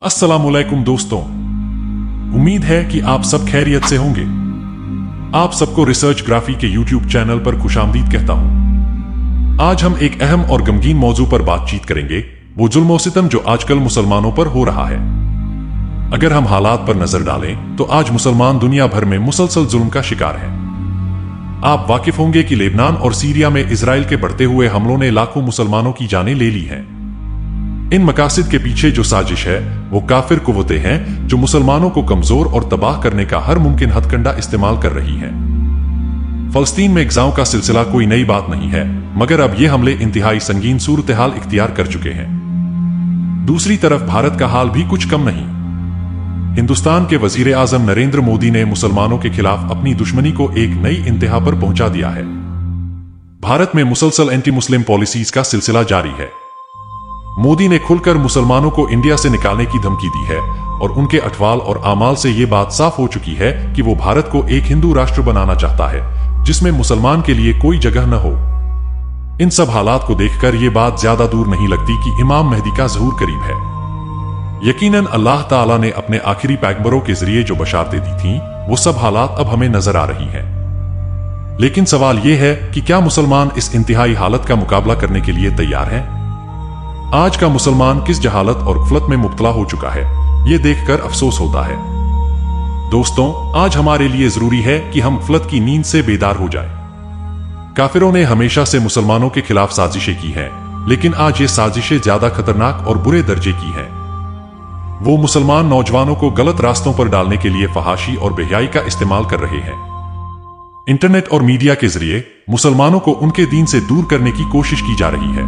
अस्सलामुअलैकुम दोस्तों, उम्मीद है कि आप सब खैरियत से होंगे। आप सबको रिसर्च ग्राफी के यूट्यूब चैनल पर खुशामदीद कहता हूं। आज हम एक अहम और गमगीन मौजू पर बातचीत करेंगे, वो जुल्म और सितम जो आजकल मुसलमानों पर हो रहा है। अगर हम हालात पर नजर डालें तो आज मुसलमान दुनिया भर में मुसलसल जुल्म का शिकार हैं। आप वाकिफ होंगे कि लेबनान और सीरिया में इजराइल के बढ़ते हुए हमलों ने लाखों मुसलमानों की जानें ले ली हैं। इन मकासद के पीछे जो साजिश है वो काफिर कुव्वतें हैं जो मुसलमानों को कमजोर और तबाह करने का हर मुमकिन हथकंडा इस्तेमाल कर रही हैं। फलस्तीन में गजाओं का सिलसिला कोई नई बात नहीं है, मगर अब ये हमले इंतहाई संगीन सूरत हाल इख्तियार कर चुके हैं। दूसरी तरफ भारत का हाल भी कुछ कम नहीं। हिंदुस्तान के वजीर आजम नरेंद्र मोदी ने मुसलमानों के खिलाफ अपनी दुश्मनी को एक नई इंतहा पर पहुंचा दिया है। भारत में मुसलसल एंटी मुस्लिम पॉलिसीज का सिलसिला जारी है। मोदी ने खुलकर मुसलमानों को इंडिया से निकालने की धमकी दी है और उनके अठवाल और आमाल से ये बात साफ हो चुकी है कि वो भारत को एक हिंदू राष्ट्र बनाना चाहता है जिसमें मुसलमान के लिए कोई जगह न हो। इन सब हालात को देखकर ये बात ज्यादा दूर नहीं लगती कि इमाम मेहदी का ज़हूर करीब है। यकीनन अल्लाह ताला ने अपने आखिरी पैगंबरों के जरिए जो बशारतें दी थीं, वो सब हालात अब हमें नजर आ रही हैं। लेकिन सवाल यह है कि क्या मुसलमान इस इंतहाई हालत का मुकाबला करने के लिए तैयार हैं? आज का मुसलमान किस जहालत और गफलत में मुब्तला हो चुका है, ये देखकर अफसोस होता है। दोस्तों, आज हमारे लिए जरूरी है कि हम गफलत की नींद से बेदार हो जाएं। काफिरों ने हमेशा से मुसलमानों के खिलाफ साजिशें की हैं, लेकिन आज ये साजिशें ज्यादा खतरनाक और बुरे दर्जे की हैं। वो मुसलमान नौजवानों को गलत रास्तों पर डालने के लिए फहाशी और बेहयाई का इस्तेमाल कर रहे हैं। इंटरनेट और मीडिया के जरिए मुसलमानों को उनके दीन से दूर करने की कोशिश की जा रही है।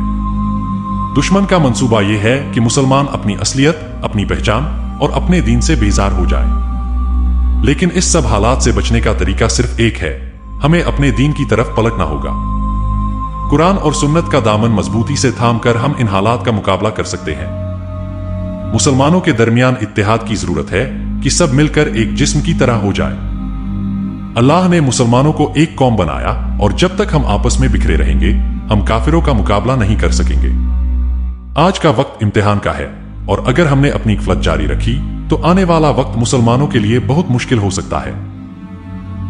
दुश्मन का मंसूबा यह है कि मुसलमान अपनी असलियत, अपनी पहचान और अपने दीन से बेजार हो जाएं। लेकिन इस सब हालात से बचने का तरीका सिर्फ एक है, हमें अपने दीन की तरफ पलटना होगा। कुरान और सुन्नत का दामन मजबूती से थामकर हम इन हालात का मुकाबला कर सकते हैं। मुसलमानों के दरमियान इत्तेहाद की जरूरत है कि सब मिलकर एक जिस्म की तरह हो जाए। अल्लाह ने मुसलमानों को एक कौम बनाया और जब तक हम आपस में बिखरे रहेंगे, हम काफिरों का मुकाबला नहीं कर सकेंगे। आज का वक्त इम्तिहान का है और अगर हमने अपनी गफलत जारी रखी तो आने वाला वक्त मुसलमानों के लिए बहुत मुश्किल हो सकता है।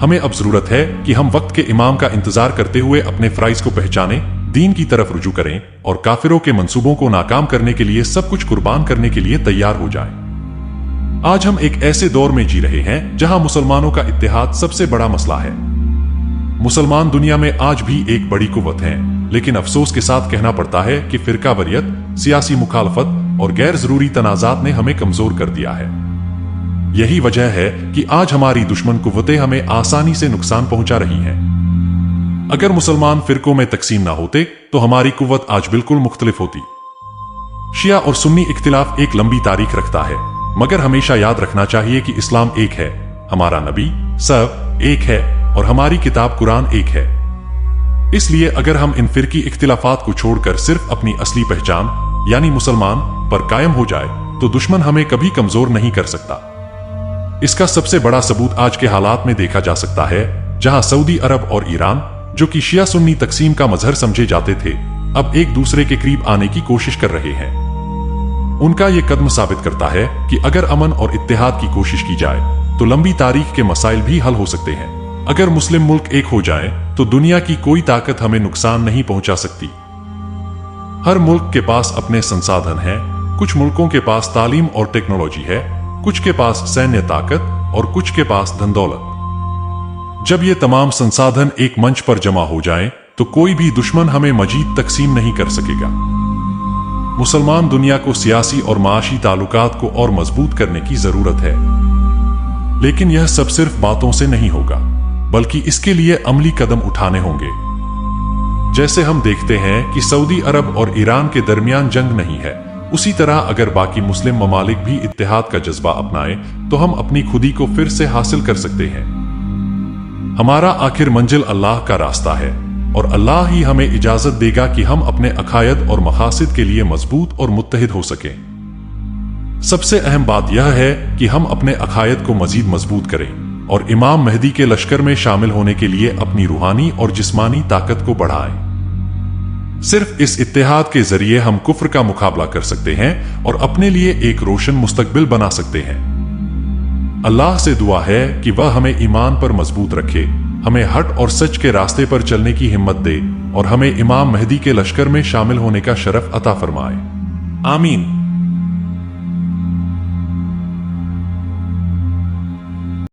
हमें अब जरूरत है कि हम वक्त के इमाम का इंतजार करते हुए अपने फराइज को पहचानें, दीन की तरफ रुजू करें और काफिरों के मंसूबों को नाकाम करने के लिए सब कुछ कुर्बान करने के लिए तैयार हो जाएं। आज हम एक ऐसे दौर में जी रहे हैं जहां मुसलमानों का इत्तेहाद सबसे बड़ा मसला है। मुसलमान दुनिया में आज भी एक बड़ी कुव्वत हैं, लेकिन अफसोस के साथ कहना पड़ता है कि फिरकावरियत, सियासी मुखालफत और गैर जरूरी तनाजात ने हमें कमजोर कर दिया है। यही वजह है कि आज हमारी दुश्मन कुव्वतें हमें आसानी से नुकसान पहुंचा रही हैं। अगर मुसलमान फिरकों में तकसीम ना होते तो हमारी कुव्वत आज बिल्कुल मुख्तलिफ होती। शिया और सुन्नी इख्तिलाफ एक लंबी तारीख रखता है, मगर हमेशा याद रखना चाहिए कि इस्लाम एक है, हमारा नबी सब एक है और हमारी किताब कुरान एक है। इसलिए अगर हम इन फिरकी इख्तिलाफात को छोड़कर सिर्फ अपनी असली पहचान यानी मुसलमान पर कायम हो जाए तो दुश्मन हमें कभी कमजोर नहीं कर सकता। इसका सबसे बड़ा सबूत आज के हालात में देखा जा सकता है, जहां सऊदी अरब और ईरान, जो कि शिया सुन्नी तकसीम का मजहर समझे जाते थे, अब एक दूसरे के करीब आने की कोशिश कर रहे हैं। उनका यह कदम साबित करता है कि अगर अमन और इत्तेहाद की कोशिश की जाए तो लंबी तारीख के मसाइल भी हल हो सकते हैं। अगर मुस्लिम मुल्क एक हो जाए तो दुनिया की कोई ताकत हमें नुकसान नहीं पहुंचा सकती। हर मुल्क के पास अपने संसाधन हैं, कुछ मुल्कों के पास तालीम और टेक्नोलॉजी है, कुछ के पास सैन्य ताकत और कुछ के पास धन दौलत। जब ये तमाम संसाधन एक मंच पर जमा हो जाएं, तो कोई भी दुश्मन हमें मजीद तकसीम नहीं कर सकेगा। मुसलमान दुनिया को सियासी और माशी ताल्लुकात को और मजबूत करने की जरूरत है, लेकिन यह सब सिर्फ बातों से नहीं होगा, बल्कि इसके लिए अमली कदम उठाने होंगे। जैसे हम देखते हैं कि सऊदी अरब और ईरान के दरमियान जंग नहीं है, उसी तरह अगर बाकी मुस्लिम ममालिक भी इत्तेहाद का जज्बा अपनाएं तो हम अपनी खुदी को फिर से हासिल कर सकते हैं। हमारा आखिर मंजिल अल्लाह का रास्ता है और अल्लाह ही हमें इजाजत देगा कि हम अपने अकायद और मकासद के लिए मजबूत और मुत्तहिद हो सकें। सबसे अहम बात यह है कि हम अपने अकायद को मजीद मजबूत करें और इमाम मेहदी के लश्कर में शामिल होने के लिए अपनी रूहानी और जिस्मानी ताकत को बढ़ाएं। सिर्फ इस इत्तेहाद के जरिए हम कुफ्र का मुकाबला कर सकते हैं और अपने लिए एक रोशन मुस्तकबिल बना सकते हैं। अल्लाह से दुआ है कि वह हमें ईमान पर मजबूत रखे, हमें हक और सच के रास्ते पर चलने की हिम्मत दे और हमें इमाम मेहदी के लश्कर में शामिल होने का शरफ अता फरमाए। आमीन।